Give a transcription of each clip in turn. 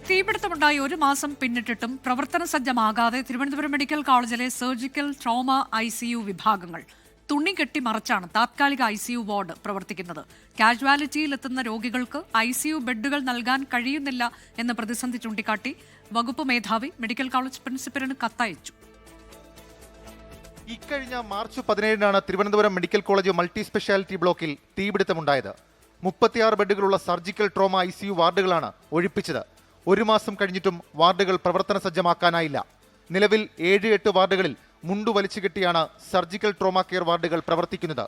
തീപിടുത്തമുണ്ടായി 1 മാസം പിന്നിട്ടിട്ടും പ്രവർത്തന സജ്ജമാകാതെ തിരുവനന്തപുരം മെഡിക്കൽ കോളേജിലെ സർജിക്കൽ ട്രോമ ICU വിഭാഗങ്ങൾ തുണികെട്ടി മറച്ചാണ് താത്കാലിക ICU വാർഡ് പ്രവർത്തിക്കുന്നത്. കാഷ്വാലിറ്റിയിലെത്തുന്ന രോഗികൾക്ക് ICU ബെഡുകൾ നൽകാൻ കഴിയുന്നില്ല എന്ന പ്രതിസന്ധി ചൂണ്ടിക്കാട്ടി വകുപ്പ് മേധാവി മെഡിക്കൽ കോളേജ് പ്രിൻസിപ്പലിന് കത്തയച്ചു. ഇക്കഴിഞ്ഞ മാർച്ച് 17-നാണ് Thiruvananthapuram medical college multi speciality ബ്ലോക്കിൽ തീപിടുത്തമുണ്ടായത്. 36 ബെഡുകളുള്ള സർജിക്കൽ ട്രോമ ICU വാർഡുകളാണ് ഒഴിപ്പിച്ചത്. 1 മാസം കഴിഞ്ഞിട്ടും വാർഡുകൾ പ്രവർത്തന സജ്ജമാക്കാനായില്ല. നിലവിൽ 7-8 വാർഡുകളിൽ മുണ്ടു വലിച്ചുകെട്ടിയാണ് സർജിക്കൽ ട്രോമ കെയർ വാർഡുകൾ പ്രവർത്തിക്കുന്നത്.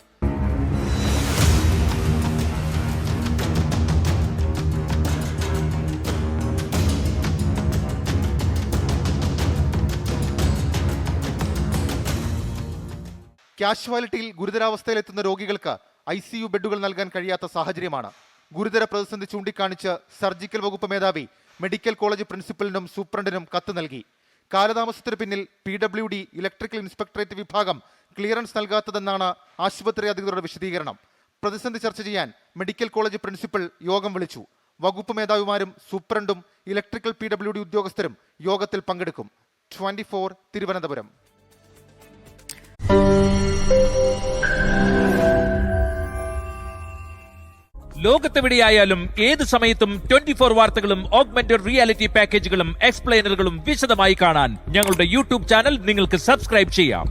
കാഷ്വാലിറ്റിയിൽ ഗുരുതരാവസ്ഥയിലെത്തുന്ന രോഗികൾക്ക് ICU ബെഡുകൾ നൽകാൻ കഴിയാത്ത സാഹചര്യമാണ്. ഗുരുതര പ്രതിസന്ധി ചൂണ്ടിക്കാണിച്ച് സർജിക്കൽ വകുപ്പ് മേധാവി മെഡിക്കൽ കോളേജ് പ്രിൻസിപ്പലിനും സൂപ്രണ്ടിനും കത്ത് നൽകി. കാലതാമസത്തിന് പിന്നിൽ PWD ഇലക്ട്രിക്കൽ ഇൻസ്പെക്ടറേറ്റ് വിഭാഗം ക്ലിയറൻസ് നൽകാത്തതെന്നാണ് ആശുപത്രി അധികൃതരുടെ വിശദീകരണം. പ്രതിസന്ധി ചർച്ച ചെയ്യാൻ മെഡിക്കൽ കോളേജ് പ്രിൻസിപ്പൽ യോഗം വിളിച്ചു. വകുപ്പ് മേധാവിമാരും സൂപ്രണ്ടും ഇലക്ട്രിക്കൽ PWD ഉദ്യോഗസ്ഥരും യോഗത്തിൽ പങ്കെടുക്കും. 24 തിരുവനന്തപുരം. ലോകത്തെവിടെയായാലും ഏത് സമയത്തും 24 വാർത്തകളും ഓഗ്മെന്റഡ് റിയാലിറ്റി പാക്കേജുകളും എക്സ്പ്ലെയിനറുകളും വിശദമായി കാണാൻ ഞങ്ങളുടെ YouTube ചാനൽ നിങ്ങൾക്ക് സബ്സ്ക്രൈബ് ചെയ്യാം.